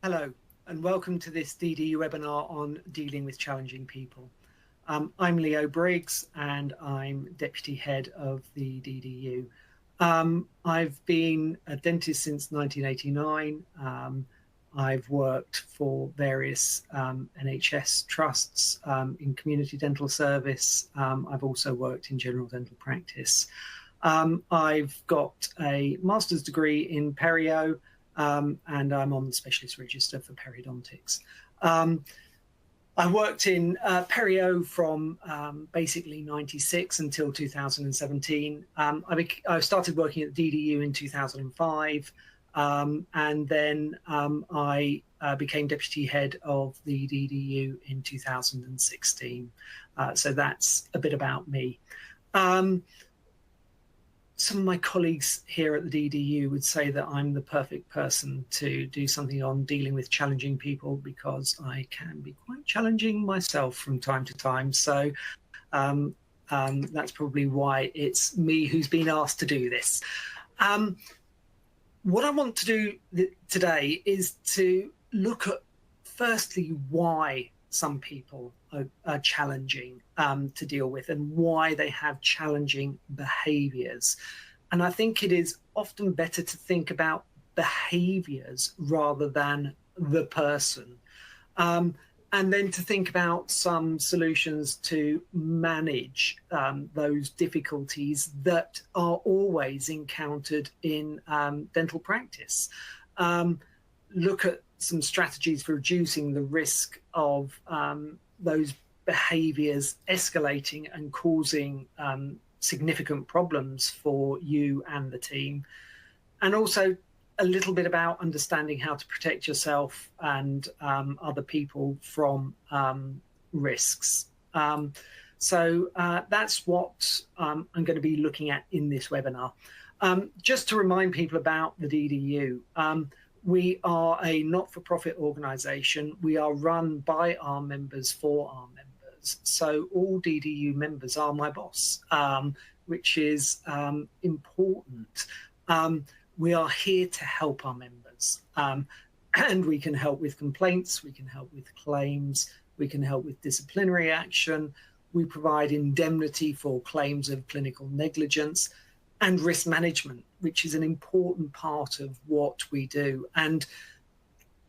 Hello, and welcome to this DDU webinar on dealing with challenging people. I'm Leo Briggs, and I'm Deputy Head of the DDU. I've been a dentist since 1989. I've worked for various NHS trusts in community dental service. I've also worked in general dental practice. I've got a master's degree in perio, and I'm on the specialist register for periodontics. I worked in perio from basically 96 until 2017. I started working at the DDU in 2005, and then I became deputy head of the DDU in 2016. So that's a bit about me. Some of my colleagues here at the DDU would say that I'm the perfect person to do something on dealing with challenging people, because I can be quite challenging myself from time to time. So that's probably why it's me who's been asked to do this. What I want to do today is to look at, firstly, why some people are challenging to deal with, and why they have challenging behaviours. And I think it is often better to think about behaviours rather than the person, and then to think about some solutions to manage those difficulties that are always encountered in dental practice. Look at some strategies for reducing the risk of those behaviours escalating and causing significant problems for you and the team, and also a little bit about understanding how to protect yourself and other people from risks. So that's what I'm going to be looking at in this webinar. Just to remind people about the DDU, we are a not-for-profit organisation. We are run by our members for our members. So all DDU members are my boss, which is important. We are here to help our members, and we can help with complaints, we can help with claims, we can help with disciplinary action. We provide indemnity for claims of clinical negligence, and risk management, which is an important part of what we do. And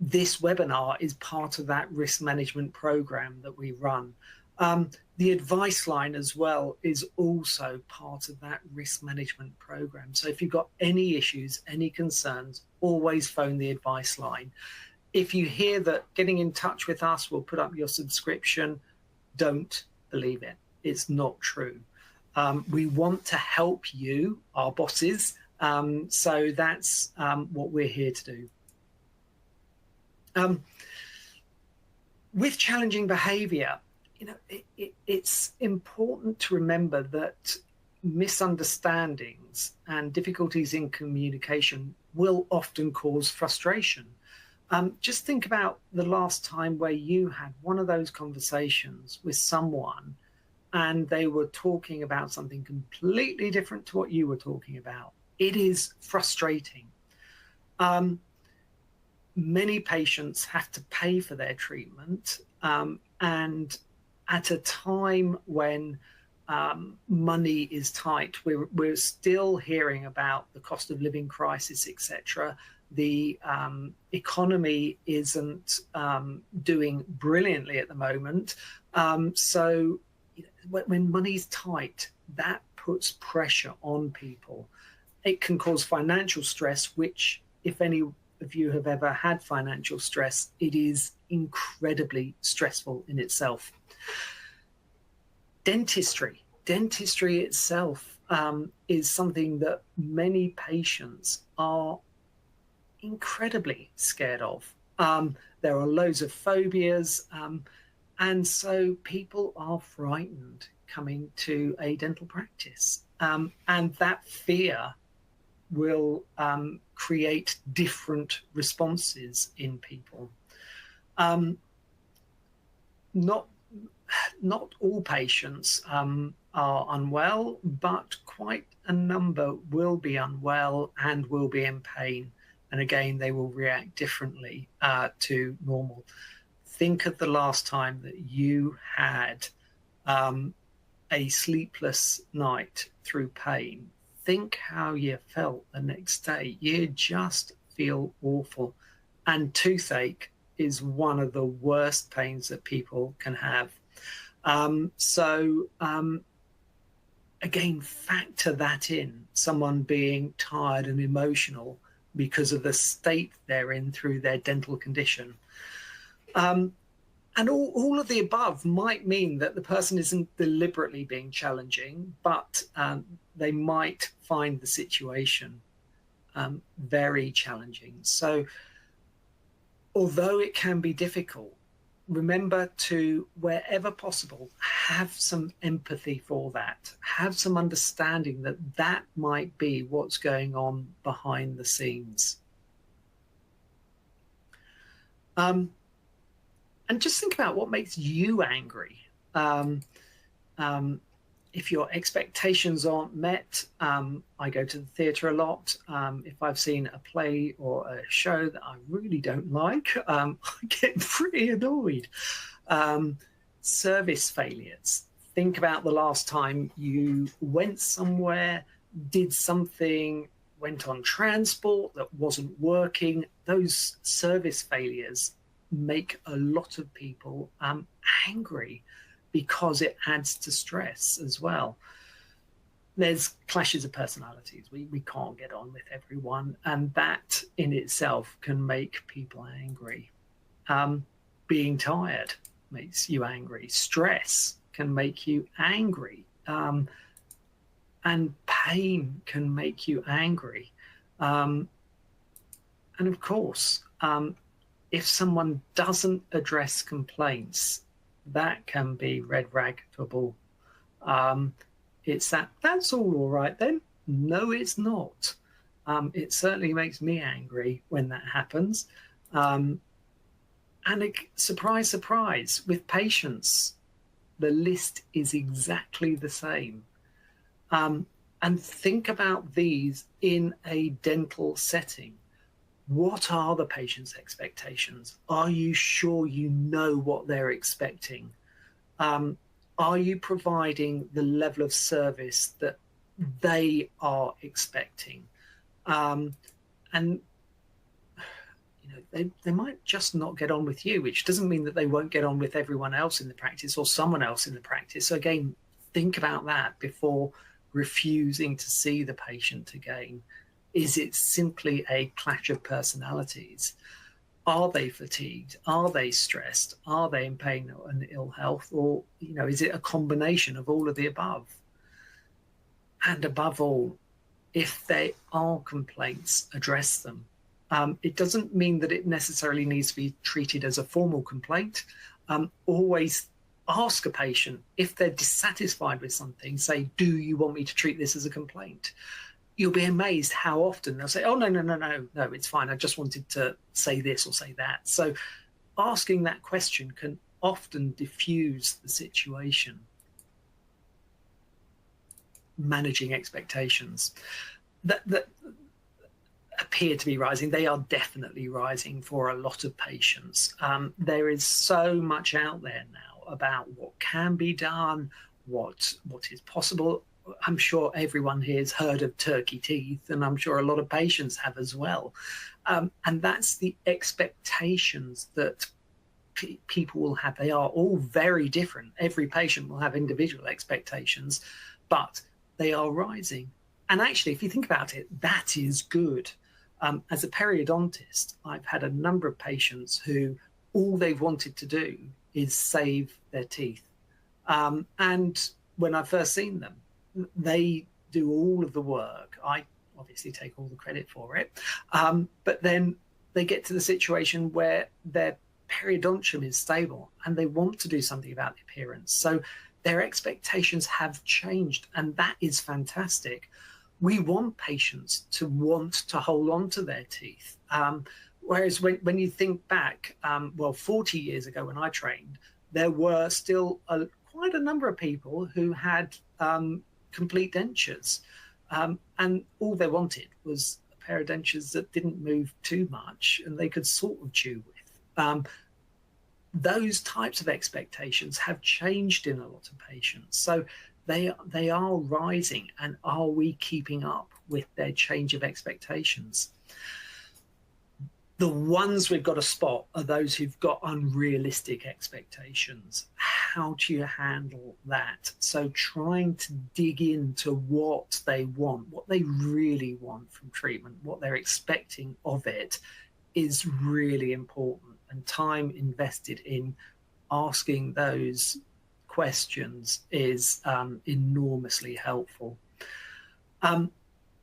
this webinar is part of that risk management program that we run. The advice line as well is also part of that risk management program. So if you've got any issues, any concerns, always phone the advice line. If you hear that getting in touch with us will put up your subscription, don't believe it. It's not true. We want to help you, our bosses, so that's what we're here to do. With challenging behaviour, it's important to remember that misunderstandings and difficulties in communication will often cause frustration. Just think about the last time where you had one of those conversations with someone and they were talking about something completely different to what you were talking about. It is frustrating. Many patients have to pay for their treatment, and at a time when money is tight, we're still hearing about the cost of living crisis, etc. The economy isn't doing brilliantly at the moment. So when money's tight, that puts pressure on people. It can cause financial stress, which, if any of you have ever had financial stress, it is incredibly stressful in itself. Dentistry itself is something that many patients are incredibly scared of. There are loads of phobias, and so people are frightened coming to a dental practice, and that fear will create different responses in people. Not all patients are unwell, but quite a number will be unwell and will be in pain. And again, they will react differently to normal. Think of the last time that you had a sleepless night through pain. Think how you felt the next day. You just feel awful. And toothache is one of the worst pains that people can have. Again, factor that in, someone being tired and emotional because of the state they're in through their dental condition. And all of the above might mean that the person isn't deliberately being challenging, but they might find the situation very challenging. So although it can be difficult, remember to, wherever possible, have some empathy for that, have some understanding that that might be what's going on behind the scenes. And just think about what makes you angry. If your expectations aren't met, I go to the theatre a lot. If I've seen a play or a show that I really don't like, I get pretty annoyed. Service failures. Think about the last time you went somewhere, did something, went on transport that wasn't working. Those service failures make a lot of people angry, because it adds to stress as well. There's clashes of personalities. We can't get on with everyone, and that in itself can make people angry. Being tired makes you angry. Stress can make you angry. And pain can make you angry. And of course, if someone doesn't address complaints, that can be red rag to a bull. It's that's all right then. No, it's not. It certainly makes me angry when that happens. And surprise, surprise, with patients, the list is exactly the same. And think about these in a dental setting. What are the patient's expectations? Are you sure you know what they're expecting? Are you providing the level of service that they are expecting? And they might just not get on with you, which doesn't mean that they won't get on with everyone else in the practice or someone else in the practice. So again, think about that before refusing to see the patient again. Is it simply a clash of personalities? Are they fatigued? Are they stressed? Are they in pain and ill health? Or, is it a combination of all of the above? And above all, if there are complaints, address them. It doesn't mean that it necessarily needs to be treated as a formal complaint. Always ask a patient, if they're dissatisfied with something, say, do you want me to treat this as a complaint? You'll be amazed how often they'll say, oh, no, it's fine. I just wanted to say this or say that. So asking that question can often diffuse the situation. Managing expectations that appear to be rising. They are definitely rising for a lot of patients. There is so much out there now about what can be done, what is possible. I'm sure everyone here has heard of turkey teeth, and I'm sure a lot of patients have as well. And that's the expectations that people will have. They are all very different. Every patient will have individual expectations, but they are rising. And actually, if you think about it, that is good. As a periodontist, I've had a number of patients who all they've wanted to do is save their teeth. And when I first seen them, they do all of the work. I obviously take all the credit for it. But then they get to the situation where their periodontium is stable and they want to do something about the appearance. So their expectations have changed, and that is fantastic. We want patients to want to hold on to their teeth. Whereas when you think back, 40 years ago when I trained, there were still quite a number of people who had complete dentures, and all they wanted was a pair of dentures that didn't move too much and they could sort of chew with. Those types of expectations have changed in a lot of patients. So they are rising, and are we keeping up with their change of expectations? The ones we've got to spot are those who've got unrealistic expectations. How do you handle that? So trying to dig into what they want, what they really want from treatment, what they're expecting of it is really important. And time invested in asking those questions is enormously helpful.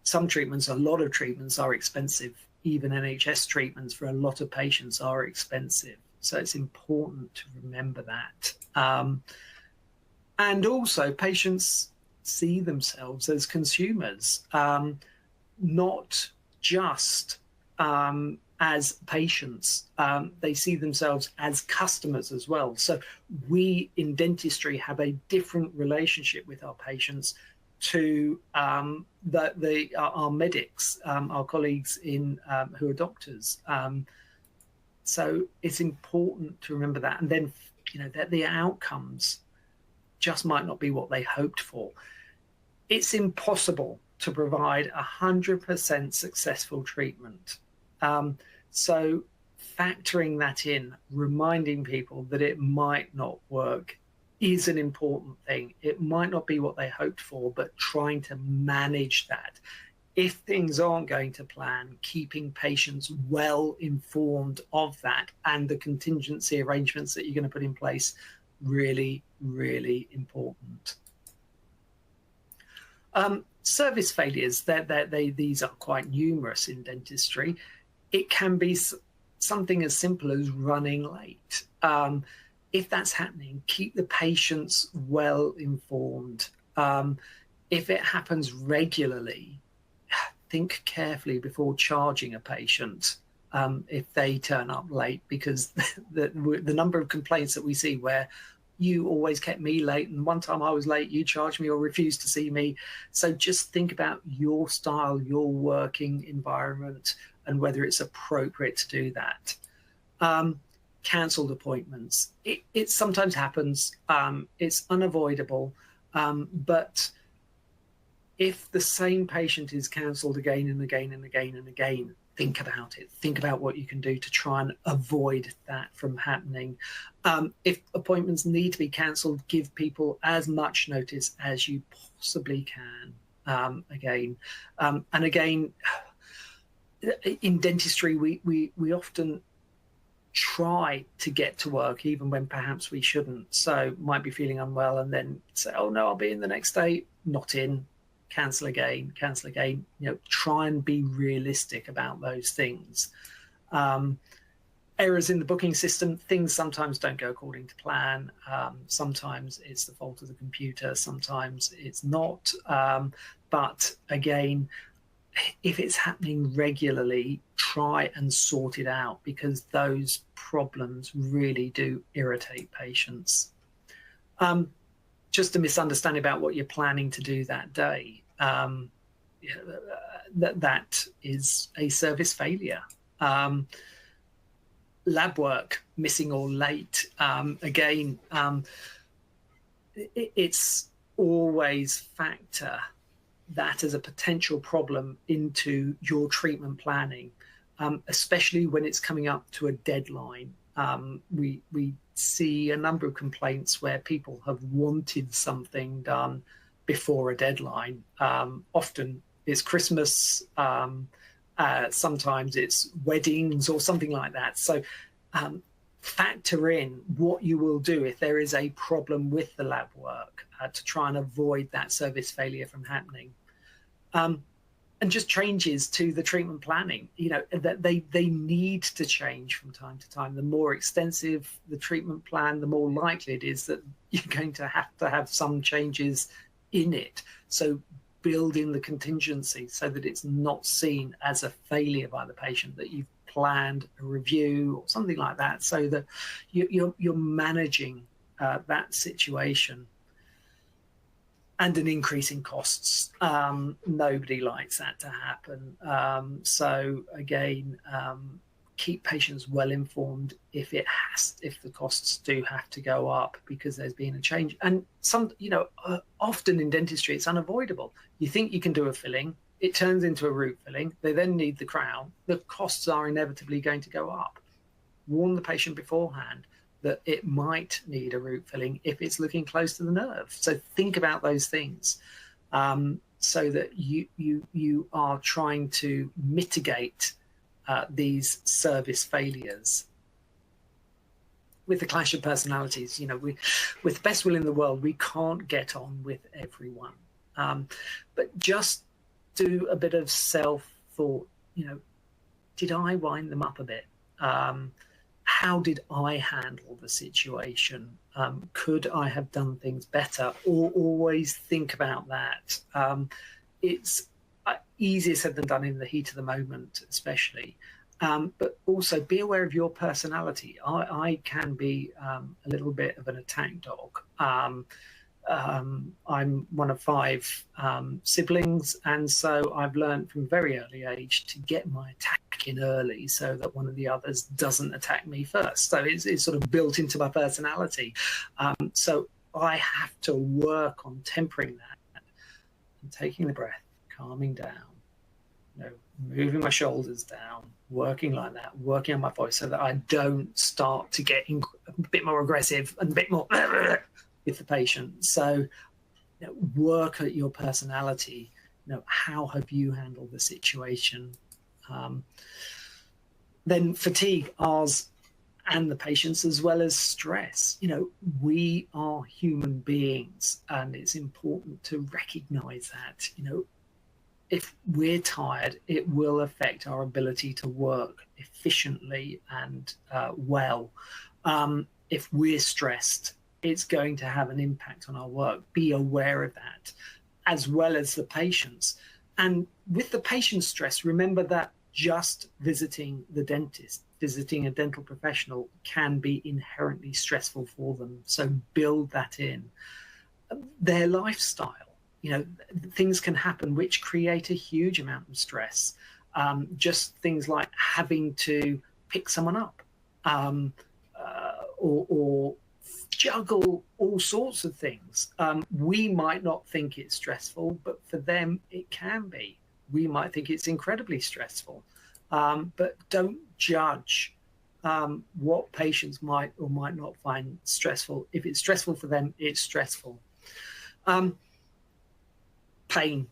Some treatments, a lot of treatments are expensive. Even NHS treatments for a lot of patients are expensive. So it's important to remember that. And also patients see themselves as consumers, not just as patients. They see themselves as customers as well. So we in dentistry have a different relationship with our patients to our medics, our colleagues in who are doctors. So it's important to remember that. And then, that the outcomes just might not be what they hoped for. It's impossible to provide 100% successful treatment. So factoring that in, reminding people that it might not work is an important thing. It might not be what they hoped for, but trying to manage that. If things aren't going to plan, keeping patients well informed of that and the contingency arrangements that you're going to put in place, really, really important. Service failures, these are quite numerous in dentistry. It can be something as simple as running late. If that's happening, keep the patients well informed. If it happens regularly, think carefully before charging a patient if they turn up late, because the number of complaints that we see where you always kept me late, and one time I was late, you charged me or refused to see me. So just think about your style, your working environment, and whether it's appropriate to do that. Cancelled appointments. It sometimes happens. It's unavoidable. But if the same patient is cancelled again and again and again and again, think about it. Think about what you can do to try and avoid that from happening. If appointments need to be cancelled, give people as much notice as you possibly can. And again, in dentistry, we often try to get to work even when perhaps we shouldn't. So might be feeling unwell and then say, oh no, I'll be in the next day, not in, cancel again. Try and be realistic about those things. Errors in the booking system, things sometimes don't go according to plan. Sometimes it's the fault of the computer, sometimes it's not. But again, if it's happening regularly, try and sort it out, because those problems really do irritate patients. Just a misunderstanding about what you're planning to do that day. That is a service failure. Lab work missing or late. It's always factor that as a potential problem into your treatment planning, especially when it's coming up to a deadline. We see a number of complaints where people have wanted something done before a deadline. Often it's Christmas, sometimes it's weddings or something like that. So factor in what you will do if there is a problem with the lab work to try and avoid that service failure from happening. And just changes to the treatment planning, that they need to change from time to time. The more extensive the treatment plan, the more likely it is that you're going to have some changes in it. So build in the contingency so that it's not seen as a failure by the patient, that you've planned a review or something like that, so that you're managing that situation. and an increase in costs. Nobody likes that to happen. So again, keep patients well informed if the costs do have to go up because there's been a change. And often in dentistry, it's unavoidable. You think you can do a filling, it turns into a root filling. They then need the crown. The costs are inevitably going to go up. Warn the patient beforehand that it might need a root filling if it's looking close to the nerve. So think about those things, so that you are trying to mitigate these service failures. With the clash of personalities, with the best will in the world, we can't get on with everyone. But just do a bit of self-thought. Did I wind them up a bit? How did I handle the situation? Could I have done things better? Or always think about that. It's easier said than done in the heat of the moment, especially. But also be aware of your personality. I can be a little bit of an attack dog. I'm one of 5 siblings, and so I've learned from a very early age to get my attack in early so that one of the others doesn't attack me first. So it's sort of built into my personality. So I have to work on tempering that and taking the breath, calming down, moving my shoulders down, working like that, working on my voice so that I don't start to get a bit more aggressive and a bit more with the patient. So work at your personality. How have you handled the situation? Then fatigue, ours and the patient's, as well as stress. We are human beings, and it's important to recognize that. If we're tired, it will affect our ability to work efficiently and well. If we're stressed, it's going to have an impact on our work. Be aware of that, as well as the patients. And with the patient stress, remember that just visiting the dentist, visiting a dental professional, can be inherently stressful for them. So build that in. Their lifestyle, things can happen which create a huge amount of stress. Just things like having to pick someone up, or juggle all sorts of things. We might not think it's stressful, but for them it can be. We might think it's incredibly stressful, but don't judge what patients might or might not find stressful. If it's stressful for them, it's stressful. Pain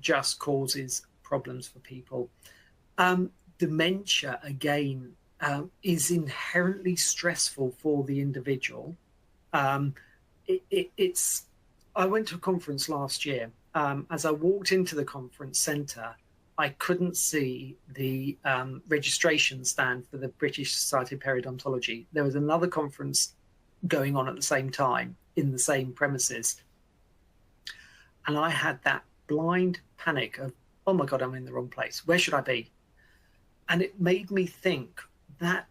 just causes problems for people. Dementia, again, is inherently stressful for the individual. I went to a conference last year. As I walked into the conference centre, I couldn't see the registration stand for the British Society of Periodontology. There was another conference going on at the same time in the same premises. And I had that blind panic of, oh my God, I'm in the wrong place. Where should I be? And it made me think that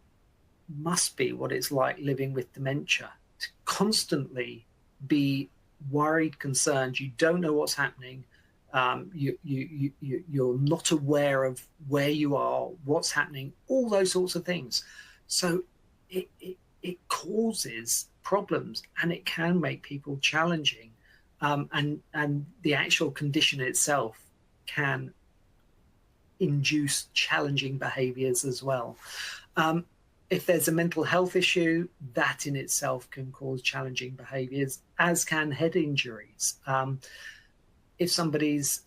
must be what it's like living with dementia, to constantly be worried, concerned. You don't know what's happening. You're not aware of where you are, what's happening, all those sorts of things. So it causes problems, and it can make people challenging. And the actual condition itself can induce challenging behaviours as well. If there's a mental health issue, that in itself can cause challenging behaviours, as can head injuries. If somebody's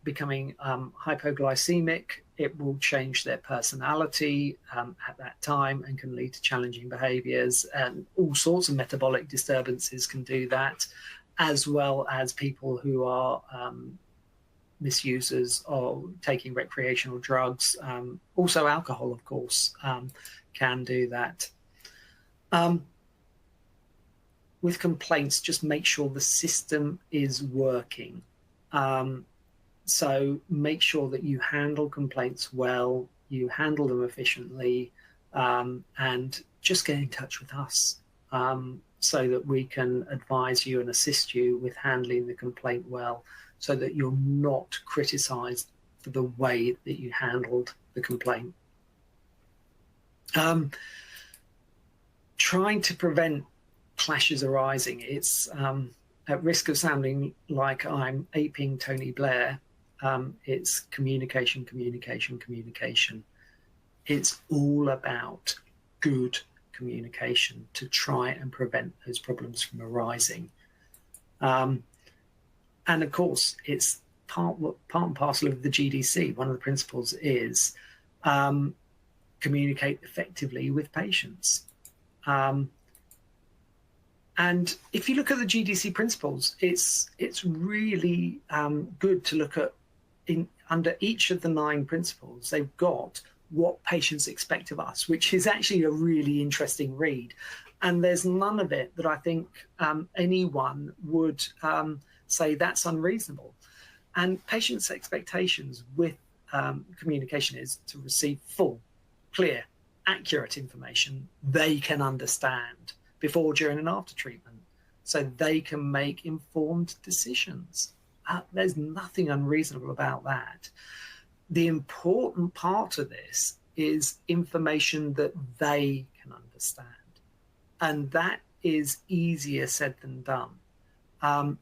becoming hypoglycemic, it will change their personality at that time and can lead to challenging behaviours. And all sorts of metabolic disturbances can do that, as well as people who are misusers or taking recreational drugs. Also alcohol, of course, can do that. With complaints, just make sure the system is working. So make sure that you handle complaints well, you handle them efficiently, and just get in touch with us. so that we can advise you and assist you with handling the complaint well, so that you're not criticised for the way that you handled the complaint. Trying to prevent clashes arising. It's at risk of sounding like I'm aping Tony Blair. It's communication, communication, communication. It's all about good communication to try and prevent those problems from arising. And of course, it's part and parcel of the GDC. One of the principles is communicate effectively with patients. And if you look at the GDC principles, it's really good to look at under each of the 9 principles. They've got what patients expect of us, which is actually a really interesting read. And there's none of it that I think anyone would say that's unreasonable. And patients' expectations with communication is to receive full, clear, accurate information they can understand before, during, and after treatment, so they can make informed decisions. There's nothing unreasonable about that. The important part of this is information that they can understand. And that is easier said than done.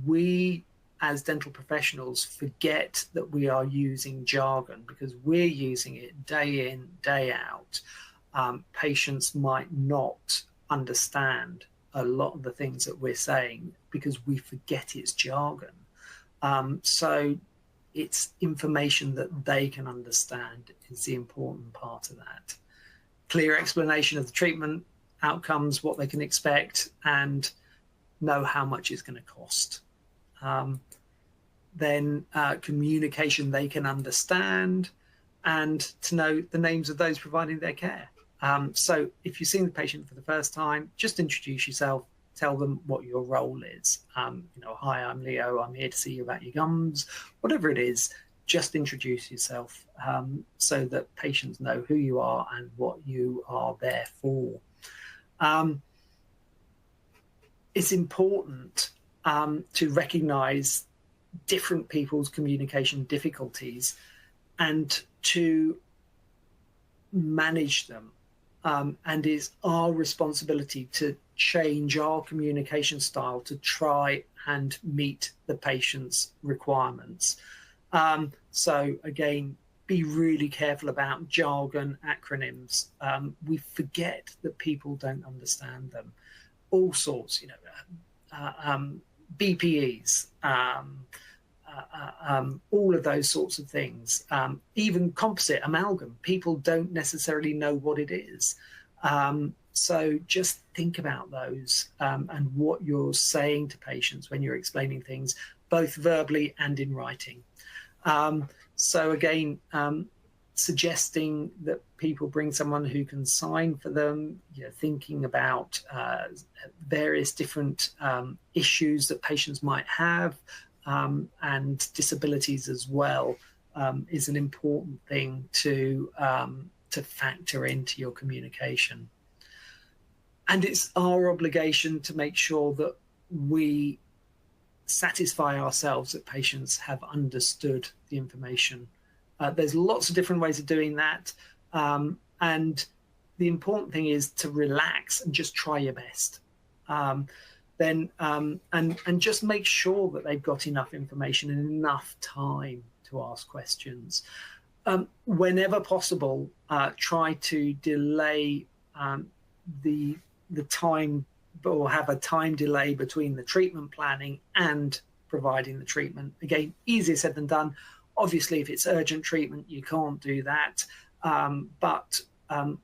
We, as dental professionals, forget that we are using jargon because we're using it day in, day out. Patients might not understand a lot of the things that we're saying because we forget it's jargon. So it's information that they can understand is the important part of that. Clear explanation of the treatment outcomes, what they can expect, and know how much it's going to cost. Then communication they can understand, and to know the names of those providing their care. So if you've seen the patient for the first time, just introduce yourself, tell them what your role is. Hi, I'm Leo, I'm here to see you about your gums, whatever it is, just introduce yourself so that patients know who you are and what you are there for. It's important to recognize different people's communication difficulties and to manage them. And it's our responsibility to change our communication style to try and meet the patient's requirements. So again, be really careful about jargon, acronyms. We forget that people don't understand them. All sorts, BPEs, all of those sorts of things. Even composite amalgam, people don't necessarily know what it is. So just think about those and what you're saying to patients when you're explaining things, both verbally and in writing. So again, suggesting that people bring someone who can sign for them, thinking about various different issues that patients might have, and disabilities as well, is an important thing to factor into your communication. And it's our obligation to make sure that we satisfy ourselves that patients have understood the information. There's lots of different ways of doing that. And the important thing is to relax and just try your best. And just make sure that they've got enough information and enough time to ask questions. Whenever possible, try to delay the time, or have a time delay between the treatment planning and providing the treatment. Again, easier said than done. Obviously, if it's urgent treatment, you can't do that. But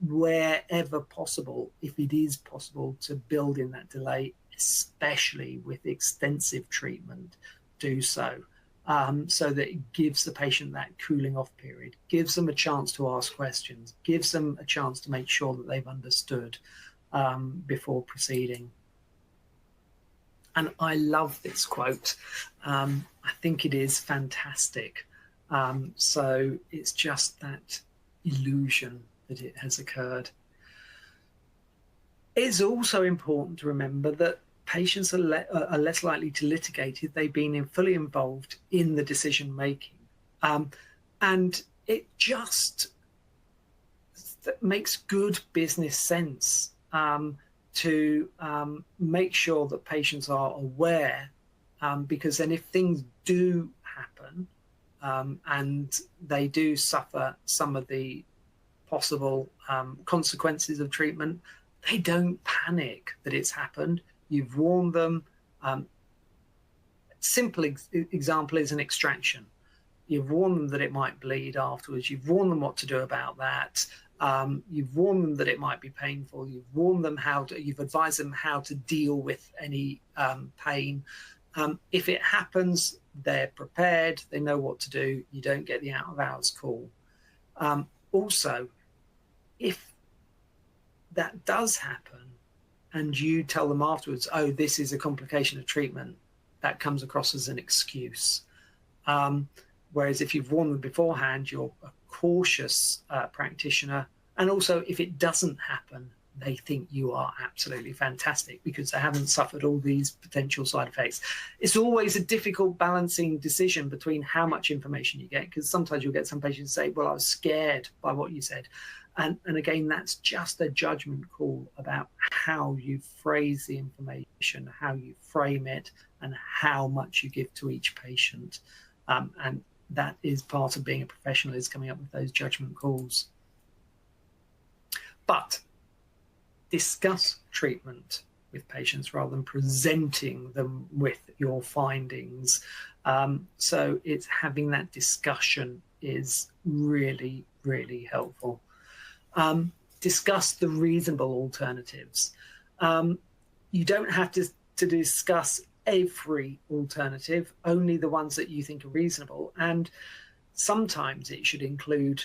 wherever possible, if it is possible to build in that delay, especially with extensive treatment, do so. So that it gives the patient that cooling off period, gives them a chance to ask questions, gives them a chance to make sure that they've understood before proceeding. And I love this quote. I think it is fantastic. So it's just that illusion that it has occurred. It's also important to remember that patients are less likely to litigate if they've been fully involved in the decision making. And it just makes good business sense to make sure that patients are aware, because then if things do happen and they do suffer some of the possible consequences of treatment, they don't panic that it's happened. You've warned them. Simple example is an extraction. You've warned them that it might bleed afterwards. You've warned them what to do about that. You've warned them that it might be painful. You've warned them you've advised them how to deal with any pain. If it happens, they're prepared. They know what to do. You don't get the out of hours call. Also, if that does happen and you tell them afterwards, oh, this is a complication of treatment, that comes across as an excuse. Whereas if you've warned them beforehand, you're a cautious practitioner. And also, if it doesn't happen, they think you are absolutely fantastic because they haven't suffered all these potential side effects. It's always a difficult balancing decision between how much information you get, because sometimes you'll get some patients say, well, I was scared by what you said. And again, that's just a judgment call about how you phrase the information, how you frame it, and how much you give to each patient. And that is part of being a professional, is coming up with those judgment calls. But discuss treatment with patients rather than presenting them with your findings. So it's having that discussion is really, really helpful. Discuss the reasonable alternatives. You don't have to discuss every alternative, only the ones that you think are reasonable. And sometimes it should include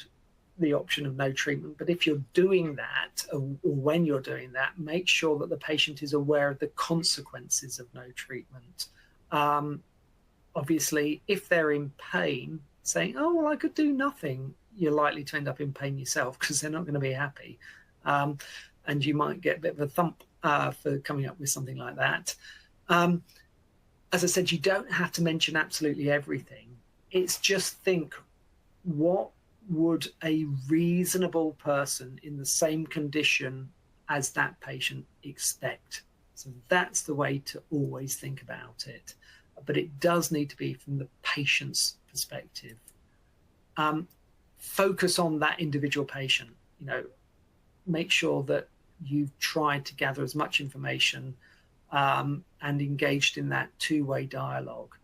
the option of no treatment. But if you're doing that, or when you're doing that, make sure that the patient is aware of the consequences of no treatment. Obviously, if they're in pain, saying, oh, well, I could do nothing, you're likely to end up in pain yourself because they're not going to be happy. And you might get a bit of a thump for coming up with something like that. As I said, you don't have to mention absolutely everything. It's just think, what would a reasonable person in the same condition as that patient expect? So that's the way to always think about it. But it does need to be from the patient's perspective. Focus on that individual patient. Make sure that you've tried to gather as much information and engaged in that two-way dialogue.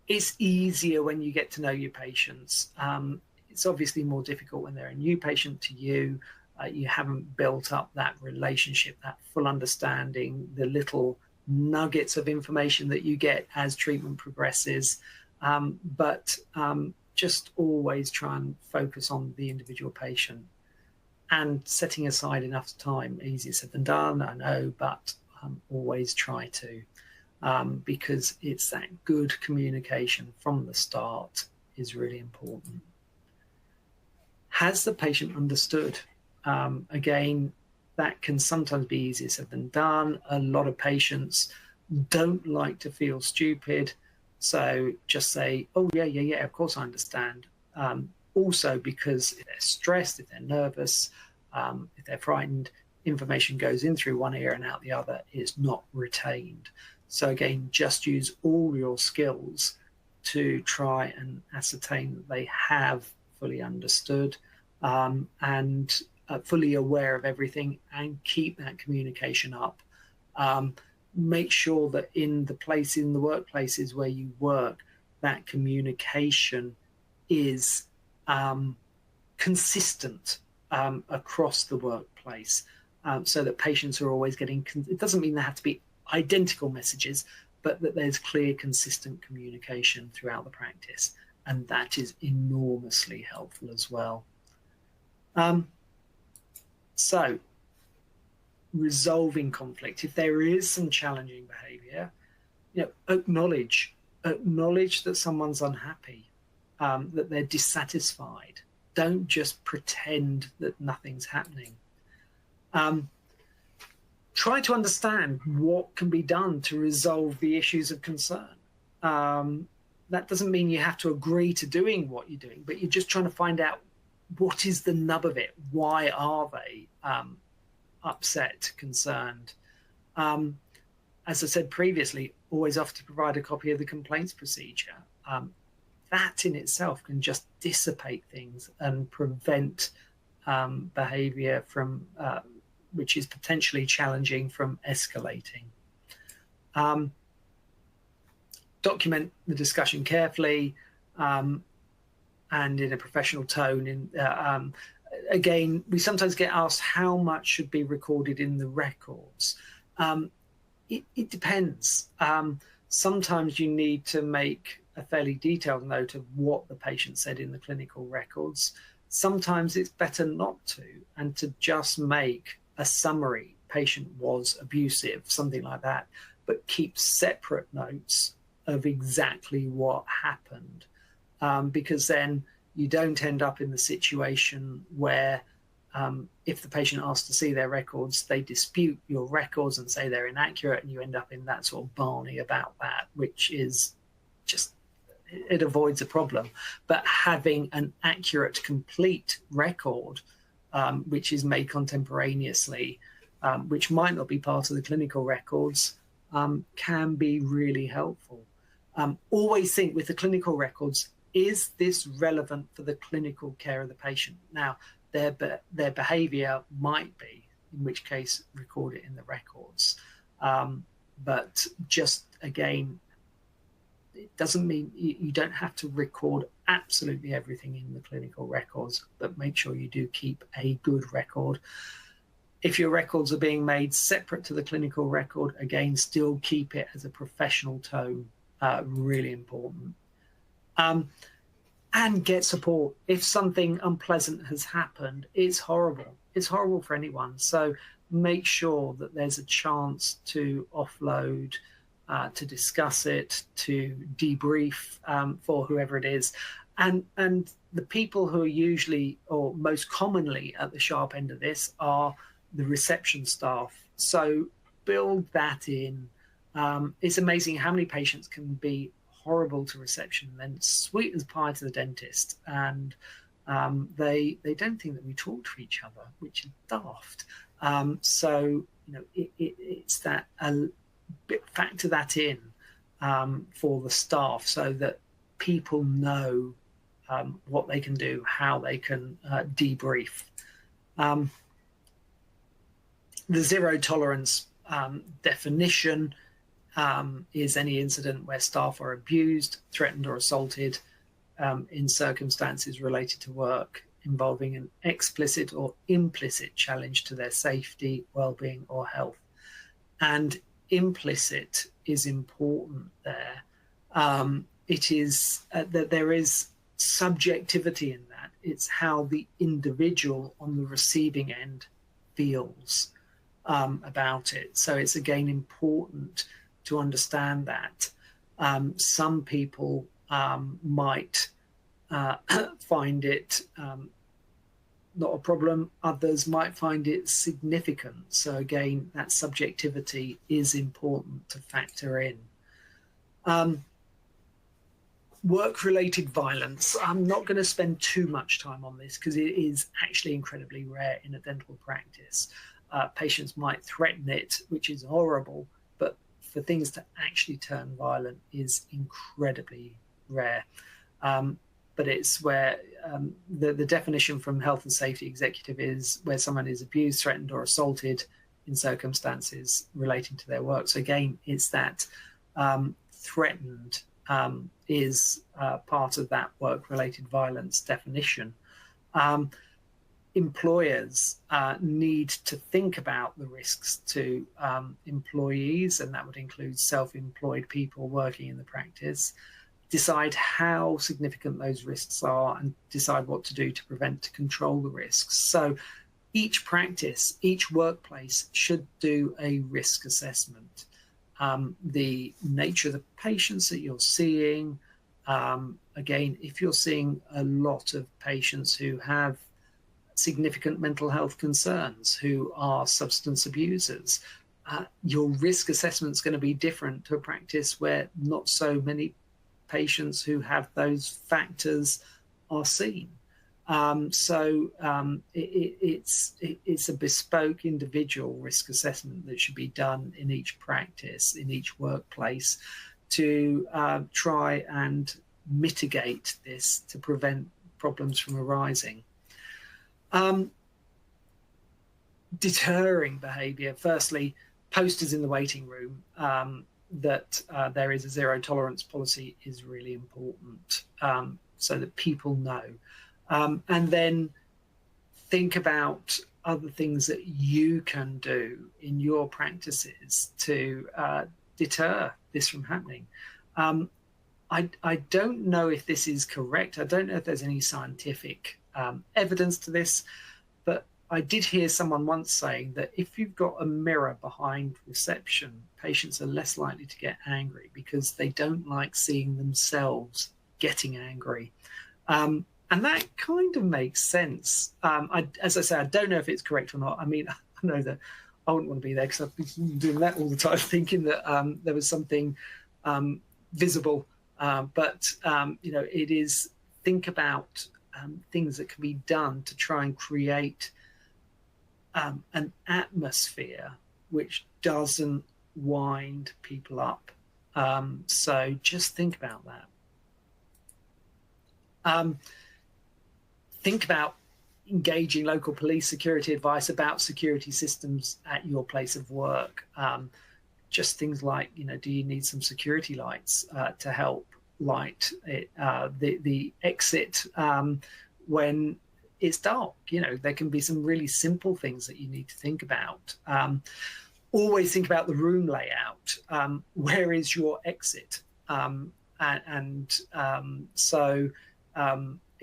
It's easier when you get to know your patients. It's obviously more difficult when they're a new patient to you. You haven't built up that relationship, that full understanding, the little nuggets of information that you get as treatment progresses. But just always try and focus on the individual patient and setting aside enough time. Easier said than done, I know, but always try to. Because it's that good communication from the start is really important. Has the patient understood? Again, that can sometimes be easier said than done. A lot of patients don't like to feel stupid. So just say, oh, yeah, of course I understand. Also, because if they're stressed, if they're nervous, if they're frightened, information goes in through one ear and out the other, is not retained. So again, just use all your skills to try and ascertain that they have fully understood and fully aware of everything, and keep that communication up. Make sure that in the workplaces where you work, that communication is consistent across the workplace, so that patients are always getting, it doesn't mean they have to be identical messages, but that there's clear, consistent communication throughout the practice. And that is enormously helpful as well. So resolving conflict, if there is some challenging behavior, acknowledge that someone's unhappy, that they're dissatisfied. Don't just pretend that nothing's happening. Try to understand what can be done to resolve the issues of concern. That doesn't mean you have to agree to doing what you're doing, but you're just trying to find out what is the nub of it. Why are they upset, concerned? As I said previously, always offer to provide a copy of the complaints procedure. That in itself can just dissipate things and prevent behaviour from which is potentially challenging from escalating. Document the discussion carefully and in a professional tone. Again, we sometimes get asked how much should be recorded in the records. It depends. Sometimes you need to make a fairly detailed note of what the patient said in the clinical records. Sometimes it's better not to, and to just make a summary. Patient was abusive, something like that, but keep separate notes of exactly what happened, because then you don't end up in the situation where if the patient asks to see their records, they dispute your records and say they're inaccurate, and you end up in that sort of Barney about that, which is just, it avoids a problem. But having an accurate, complete record, which is made contemporaneously, which might not be part of the clinical records, can be really helpful. Always think with the clinical records, is this relevant for the clinical care of the patient? Now, their behaviour might be, in which case record it in the records. But just, again, it doesn't mean you don't have to record absolutely everything in the clinical records, but make sure you do keep a good record. If your records are being made separate to the clinical record, again, still keep it as a professional tone, really important. And get support. If something unpleasant has happened, it's horrible. It's horrible for anyone. So make sure that there's a chance to offload, to discuss it, to debrief for whoever it is. And the people who are usually or most commonly at the sharp end of this are the reception staff. So build that in. It's amazing how many patients can be horrible to reception and then sweet as pie to the dentist, and they don't think that we talk to each other, which is daft. So it's that factor that in for the staff so that people know what they can do, how they can debrief. The zero tolerance definition is any incident where staff are abused, threatened or assaulted in circumstances related to work involving an explicit or implicit challenge to their safety, well-being or health. And implicit is important there. It is that there is subjectivity in that. It's how the individual on the receiving end feels about it. So it's again important to understand that. Some people might find it not a problem, others might find it significant. So again, that subjectivity is important to factor in. Work-related violence. I'm not going to spend too much time on this because it is actually incredibly rare in a dental practice. Patients might threaten it, which is horrible, but for things to actually turn violent is incredibly rare. But it's where the definition from Health and Safety Executive is where someone is abused, threatened or assaulted in circumstances relating to their work. So again, it's that threatened is part of that work-related violence definition. Employers need to think about the risks to employees, and that would include self-employed people working in the practice, decide how significant those risks are and decide what to do to prevent, to control the risks. So each practice, each workplace should do a risk assessment. The nature of the patients that you're seeing, again, if you're seeing a lot of patients who have significant mental health concerns, who are substance abusers. Your risk assessment is going to be different to a practice where not so many patients who have those factors are seen. It's a bespoke individual risk assessment that should be done in each practice, in each workplace, to try and mitigate this, to prevent problems from arising. Deterring behaviour. Firstly, posters in the waiting room that there is a zero tolerance policy is really important, so that people know. And then think about other things that you can do in your practices to deter this from happening. I don't know if this is correct. I don't know if there's any scientific evidence to this, but I did hear someone once saying that if you've got a mirror behind reception, patients are less likely to get angry because they don't like seeing themselves getting angry. And that kind of makes sense. As I say, I don't know if it's correct or not. I mean, I know that I wouldn't want to be there because I've been doing that all the time, thinking that there was something visible. But it is, think about things that can be done to try and create an atmosphere which doesn't wind people up. So just think about that. Think about engaging local police security advice about security systems at your place of work. Just things like, do you need some security lights to help light it, the exit when it's dark? There can be some really simple things that you need to think about. Always think about the room layout. Where is your exit?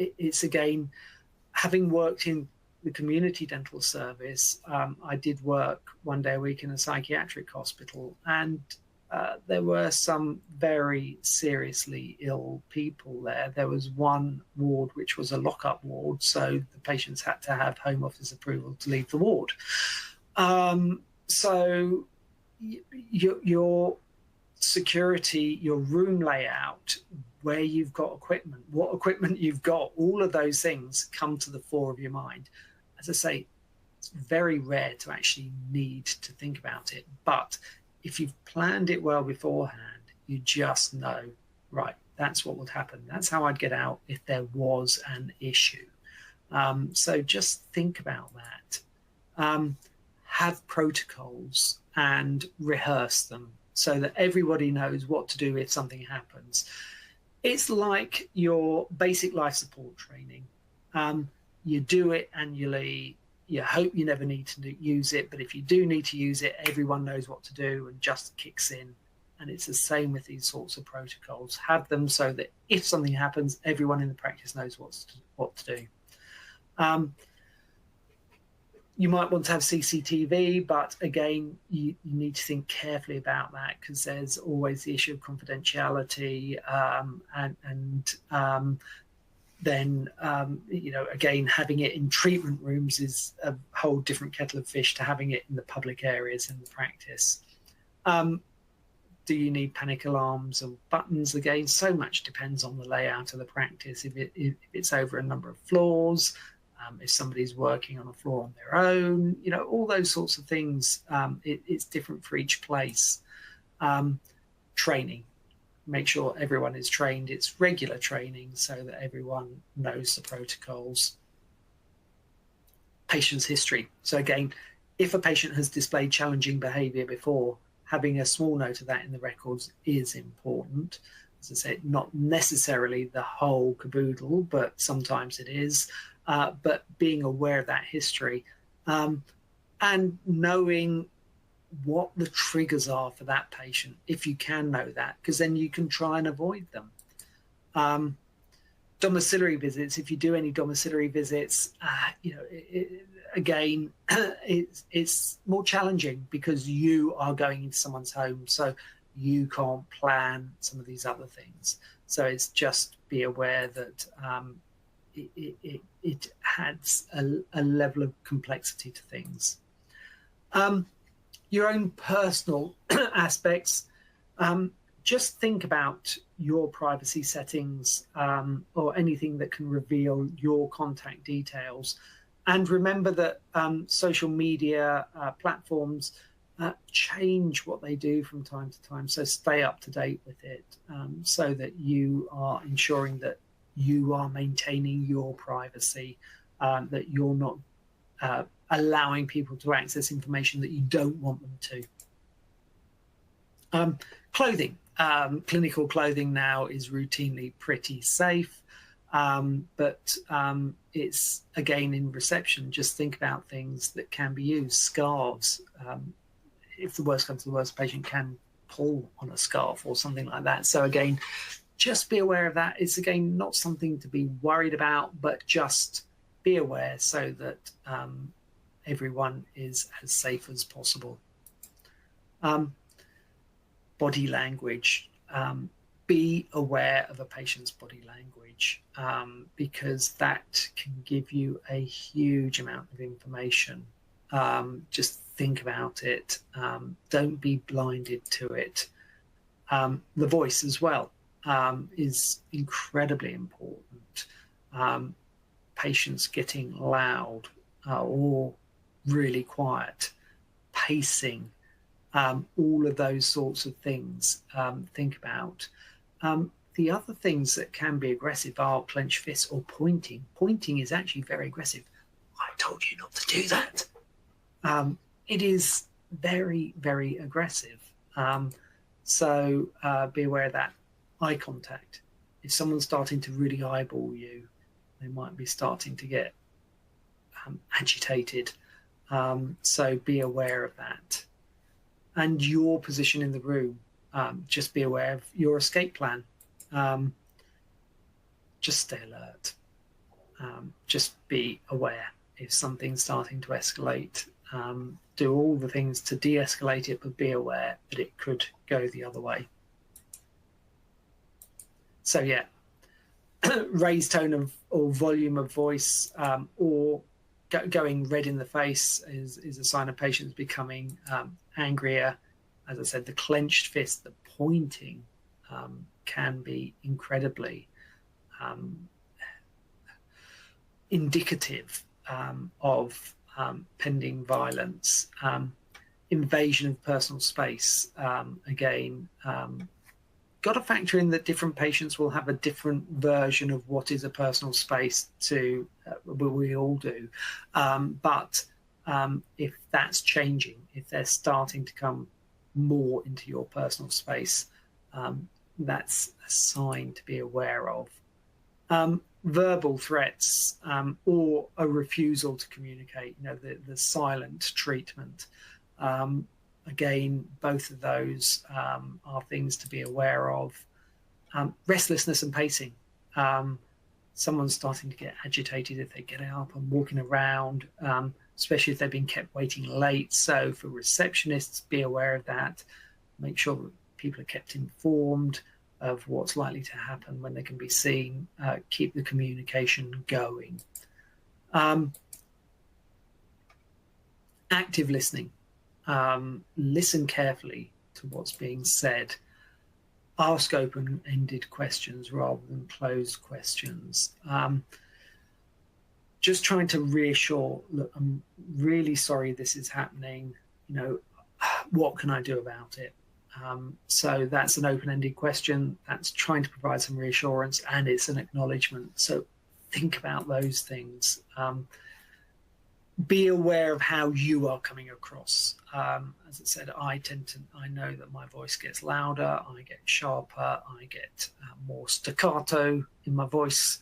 It's again, having worked in the community dental service, I did work one day a week in a psychiatric hospital, and there were some very seriously ill people there. There was one ward which was a lockup ward, so the patients had to have Home Office approval to leave the ward. So your security, your room layout, where you've got equipment, what equipment you've got, all of those things come to the fore of your mind. As I say, it's very rare to actually need to think about it. But if you've planned it well beforehand, you just know, right, that's what would happen. That's how I'd get out if there was an issue. So just think about that. Have protocols and rehearse them so that everybody knows what to do if something happens. It's like your basic life support training. You do it annually. You hope you never need to use it, but if you do need to use it, everyone knows what to do and just kicks in. And it's the same with these sorts of protocols. Have them so that if something happens, everyone in the practice knows what to do. You might want to have CCTV, but again, you need to think carefully about that, because there's always the issue of confidentiality, then again, having it in treatment rooms is a whole different kettle of fish to having it in the public areas in the practice. Do you need panic alarms or buttons? Again, so much depends on the layout of the practice. If it's over a number of floors, if somebody's working on a floor on their own, all those sorts of things. It's different for each place. Training. Make sure everyone is trained. It's regular training so that everyone knows the protocols. Patient's history. So again, if a patient has displayed challenging behaviour before, having a small note of that in the records is important. As I said, not necessarily the whole caboodle, but sometimes it is. But being aware of that history and knowing what the triggers are for that patient, if you can know that, because then you can try and avoid them. Domiciliary visits, if you do any domiciliary visits, again, it's more challenging because you are going into someone's home, so you can't plan some of these other things. So it's just be aware that it adds a level of complexity to things. Your own personal aspects. Just think about your privacy settings or anything that can reveal your contact details. And remember that social media platforms change what they do from time to time. So stay up to date with it so that you are ensuring that you are maintaining your privacy, that you're not allowing people to access information that you don't want them to. Clothing. Clinical clothing now is routinely pretty safe, but it's, again, in reception, just think about things that can be used. Scarves. If the worst comes to the worst, the patient can pull on a scarf or something like that. So again, just be aware of that. It's, again, not something to be worried about, but just be aware so that everyone is as safe as possible. Body language. Be aware of a patient's body language because that can give you a huge amount of information. Just think about it. Don't be blinded to it. The voice as well is incredibly important. Patients getting loud or really quiet, pacing, all of those sorts of things, think about. The other things that can be aggressive are clenched fists or pointing. Pointing is actually very aggressive. I told you not to do that. It is very, very aggressive. So be aware of that. Eye contact. If someone's starting to really eyeball you, they might be starting to get agitated. So be aware of that. And your position in the room. Just be aware of your escape plan. Just stay alert. Just be aware if something's starting to escalate. Do all the things to de-escalate it, but be aware that it could go the other way. So yeah, raised tone of or volume of voice or going red in the face is a sign of patients becoming angrier. As I said, the clenched fist, the pointing can be incredibly indicative of pending violence. Invasion of personal space, again, got to factor in that different patients will have a different version of what is a personal space to, we all do. But if that's changing, if they're starting to come more into your personal space, that's a sign to be aware of. Verbal threats or a refusal to communicate, the silent treatment. Again, both of those are things to be aware of. Restlessness and pacing. Someone's starting to get agitated if they get up and walking around, especially if they've been kept waiting late. So for receptionists, be aware of that. Make sure that people are kept informed of what's likely to happen when they can be seen. Keep the communication going. Active listening. Listen carefully to what's being said. Ask open-ended questions rather than closed questions. Just trying to reassure, look, I'm really sorry this is happening. What can I do about it? So that's an open-ended question. That's trying to provide some reassurance, and it's an acknowledgement. So think about those things. Be aware of how you are coming across. As I said, I know that my voice gets louder, I get sharper, I get more staccato in my voice.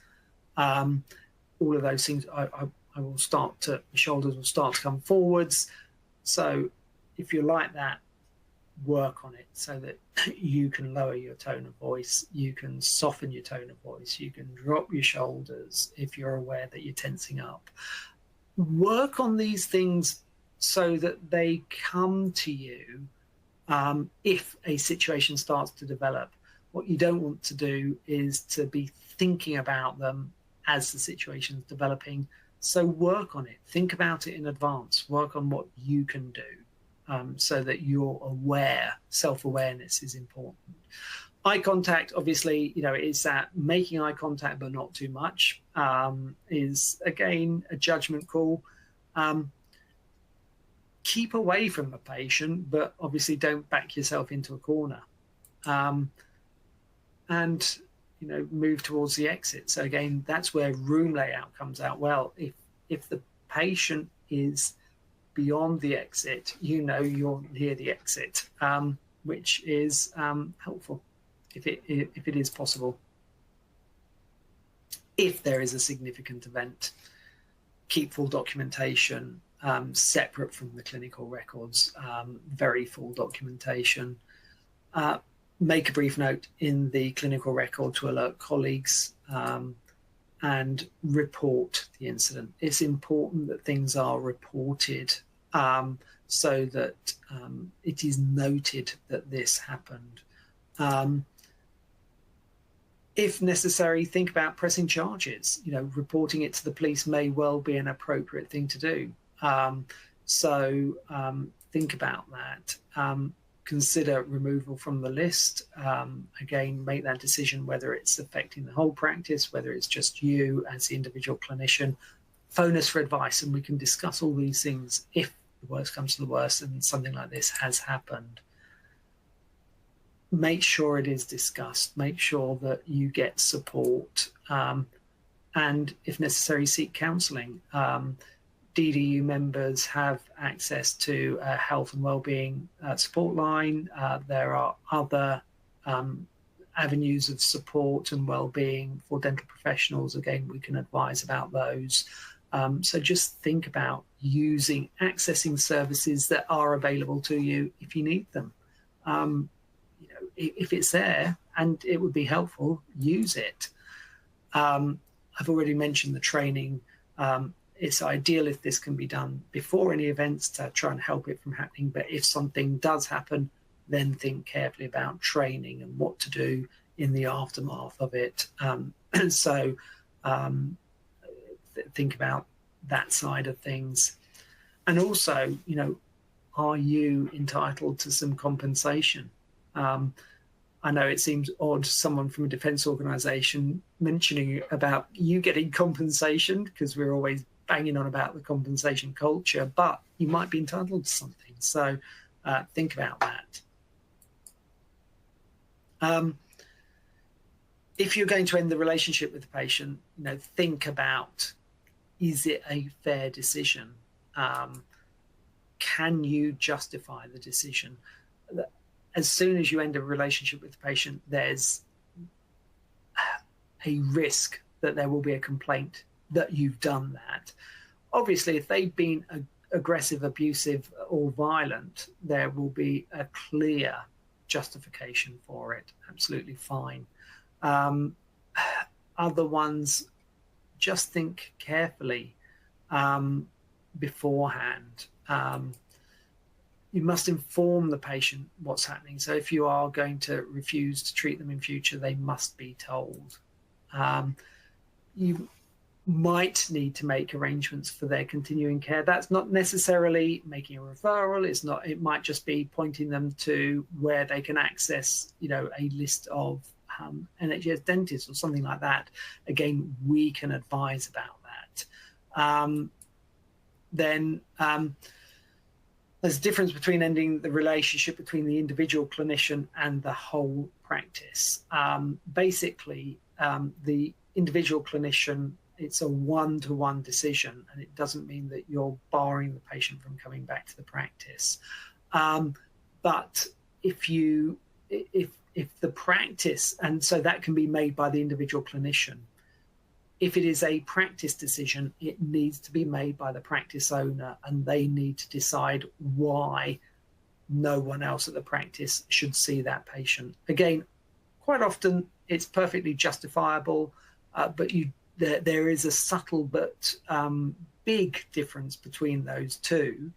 All of those things, I will start to, the shoulders will start to come forwards. So if you're like that, work on it so that you can lower your tone of voice, you can soften your tone of voice, you can drop your shoulders if you're aware that you're tensing up. Work on these things so that they come to you if a situation starts to develop. What you don't want to do is to be thinking about them as the situation's developing. So work on it, think about it in advance, work on what you can do, so that you're aware. Self-awareness is important. Eye contact, obviously, is that making eye contact but not too much, is again a judgment call. Keep away from the patient, but obviously don't back yourself into a corner. And move towards the exit. So again, that's where room layout comes out well. If the patient is beyond the exit, you're near the exit, which is helpful if it is possible. If there is a significant event, keep full documentation, separate from the clinical records, very full documentation. Make a brief note in the clinical record to alert colleagues, and report the incident. It's important that things are reported, so that it is noted that this happened. If necessary, think about pressing charges. Reporting it to the police may well be an appropriate thing to do. So think about that. Consider removal from the list. Again, make that decision whether it's affecting the whole practice, whether it's just you as the individual clinician. Phone us for advice, and we can discuss all these things if the worst comes to the worst and something like this has happened. Make sure it is discussed. Make sure that you get support, and if necessary, seek counselling. DDU members have access to a health and wellbeing support line. There are other avenues of support and wellbeing for dental professionals. Again, we can advise about those. So just think about accessing services that are available to you if you need them. If it's there and it would be helpful, use it. I've already mentioned the training. It's ideal if this can be done before any events to try and help it from happening. But if something does happen, then think carefully about training and what to do in the aftermath of it. So think about that side of things. And also, are you entitled to some compensation? I know it seems odd, someone from a defence organisation mentioning about you getting compensation, because we're always banging on about the compensation culture, but you might be entitled to something. So think about that. If you're going to end the relationship with the patient, think about, is it a fair decision? Can you justify the decision? As soon as you end a relationship with the patient, there's a risk that there will be a complaint that you've done that. Obviously, if they've been aggressive, abusive, or violent, there will be a clear justification for it. Absolutely fine. Other ones, just think carefully beforehand. You must inform the patient what's happening. So if you are going to refuse to treat them in future, they must be told. You might need to make arrangements for their continuing care. That's not necessarily making a referral. It might just be pointing them to where they can access, a list of NHS dentists or something like that. Again, we can advise about that. Then there's a difference between ending the relationship between the individual clinician and the whole practice. Basically, the individual clinician, it's a one-to-one decision, and it doesn't mean that you're barring the patient from coming back to the practice. But if the practice, and so that can be made by the individual clinician. If it is a practice decision, it needs to be made by the practice owner, and they need to decide why no one else at the practice should see that patient. Again, quite often it's perfectly justifiable, but there is a subtle but big difference between those two.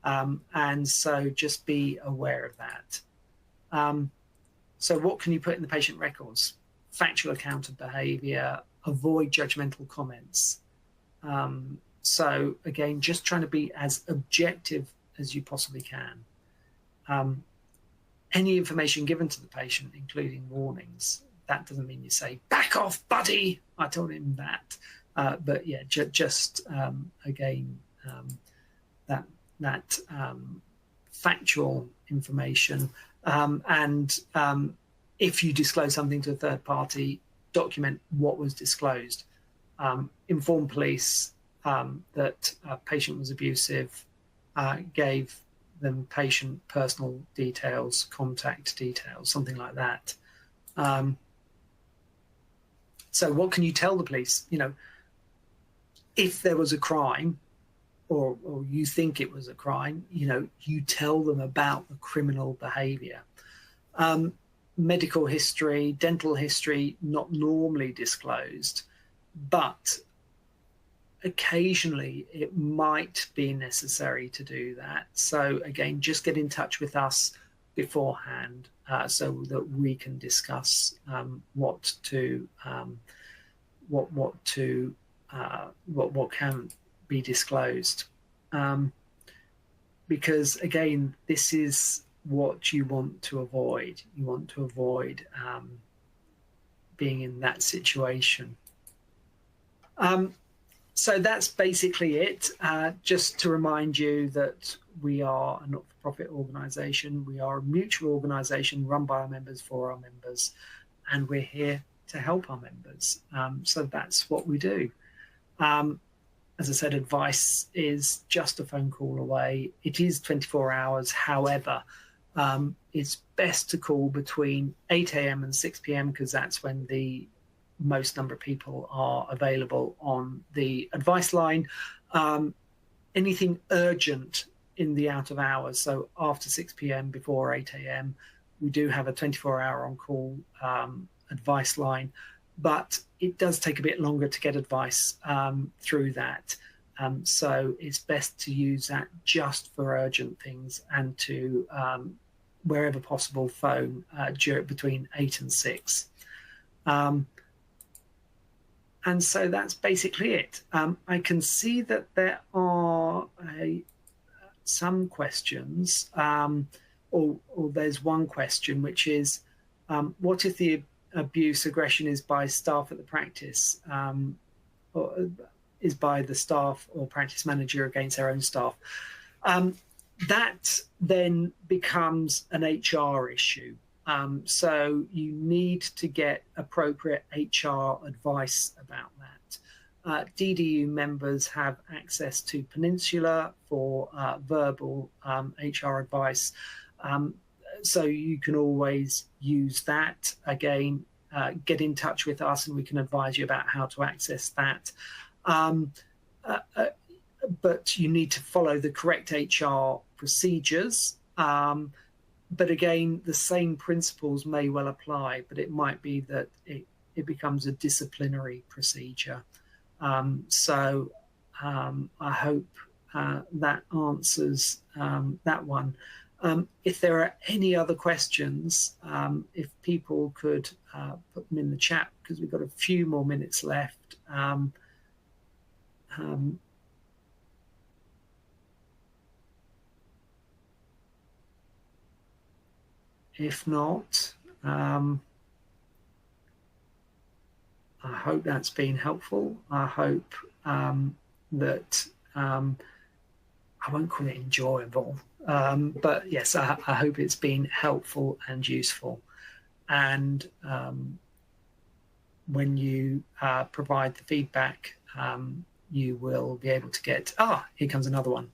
And so just be aware of that. So what can you put in the patient records? Factual account of behaviour, avoid judgmental comments. So again, just trying to be as objective as you possibly can. Any information given to the patient, including warnings, that doesn't mean you say, "Back off, buddy, I told him that." But yeah, just again, that factual information. And if you disclose something to a third party, document what was disclosed. Inform police that a patient was abusive, gave them patient personal details, contact details, something like that. So what can you tell the police? You know, if there was a crime, or you think it was a crime, you know, you tell them about the criminal behavior. Medical history, dental history, not normally disclosed, but occasionally it might be necessary to do that. So again, just get in touch with us beforehand so that we can discuss what can be disclosed. Because again, this is what you want to avoid. You want to avoid being in that situation. So that's basically it. Just to remind you that we are a not-for-profit organisation. We are a mutual organisation run by our members for our members, and we're here to help our members. So that's what we do. As I said, advice is just a phone call away. It is 24 hours. However, it's best to call between 8 a.m. and 6 p.m. because that's when the most number of people are available on the advice line. Anything urgent in the out of hours, so after 6 p.m. before 8 a.m., we do have a 24-hour on-call advice line, but it does take a bit longer to get advice through that. So it's best to use that just for urgent things and to, wherever possible, phone between 8 and 6. And so that's basically it. I can see that there are some questions, or there's one question, which is, what if the abuse, aggression is by staff at the practice, or is by the staff or practice manager against their own staff? That then becomes an HR issue. So you need to get appropriate HR advice about that. DDU members have access to Peninsula for verbal HR advice. So you can always use that. Again, get in touch with us and we can advise you about how to access that. But you need to follow the correct HR procedures. But again, the same principles may well apply, but it might be that it becomes a disciplinary procedure. So I hope that answers that one. If there are any other questions, if people could put them in the chat, because we've got a few more minutes left. If not, I hope that's been helpful. I hope that I won't call it enjoyable, but yes, I hope it's been helpful and useful. And when you provide the feedback, you will be able to get, here comes another one.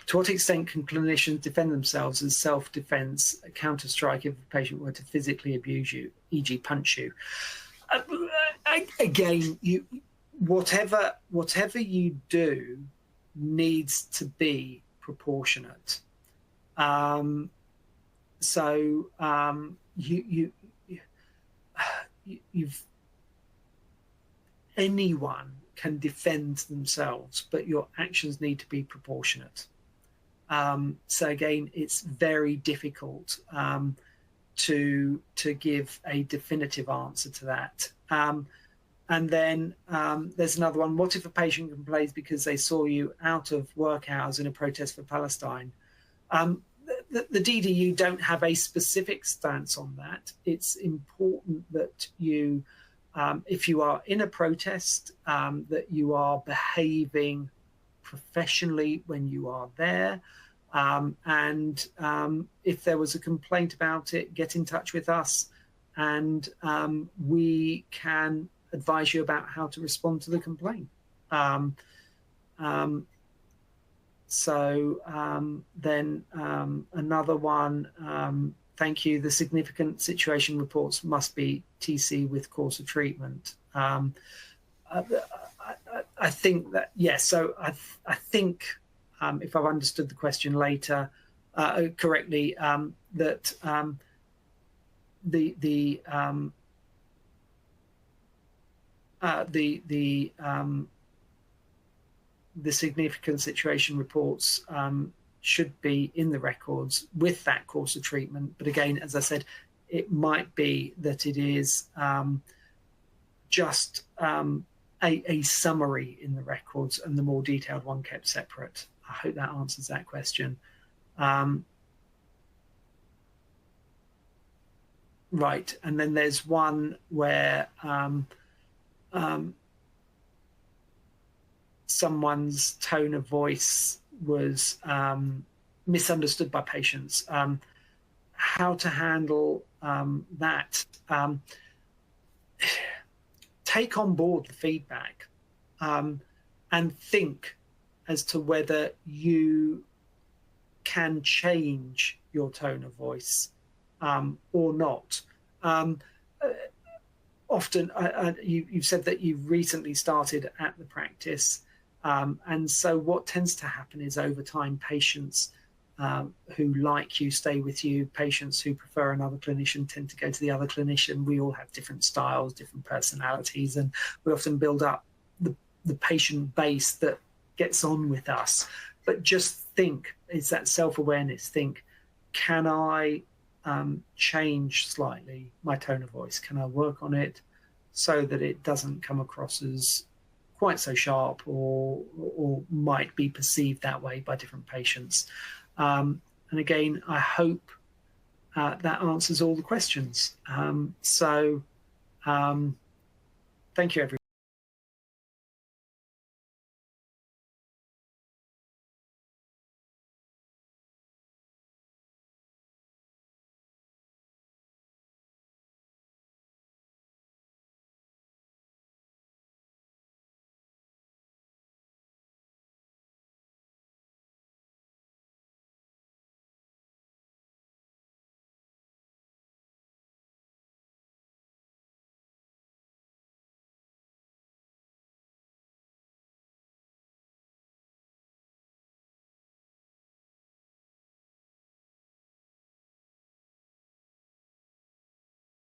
To what extent can clinicians defend themselves as self-defense, counter-strike if a patient were to physically abuse you, e.g. punch you? Again, whatever you do needs to be proportionate. Anyone can defend themselves, but your actions need to be proportionate. So again, it's very difficult. to give a definitive answer to that. And then there's another one. What if a patient complains because they saw you out of work hours in a protest for Palestine? The DDU don't have a specific stance on that. It's important that you, if you are in a protest, that you are behaving professionally when you are there. And if there was a complaint about it, get in touch with us, and we can advise you about how to respond to the complaint. Then another one, thank you. The significant situation reports must be TC with course of treatment. I think that, yes. So I think if I've understood the question correctly, that the significant situation reports should be in the records with that course of treatment. But again, as I said, it might be that it is just a summary in the records, and the more detailed one kept separate. I hope that answers that question. Right, and then there's one where someone's tone of voice was misunderstood by patients. How to handle that? Take on board the feedback and think as to whether you can change your tone of voice or not. Often, you've said that you've recently started at the practice, and so what tends to happen is over time, patients who like you stay with you. Patients who prefer another clinician tend to go to the other clinician. We all have different styles, different personalities, and we often build up the patient base that gets on with us. But just think, it's that self-awareness. Think, can I change slightly my tone of voice? Can I work on it so that it doesn't come across as quite so sharp or might be perceived that way by different patients? And again, I hope that answers all the questions. Thank you, everyone.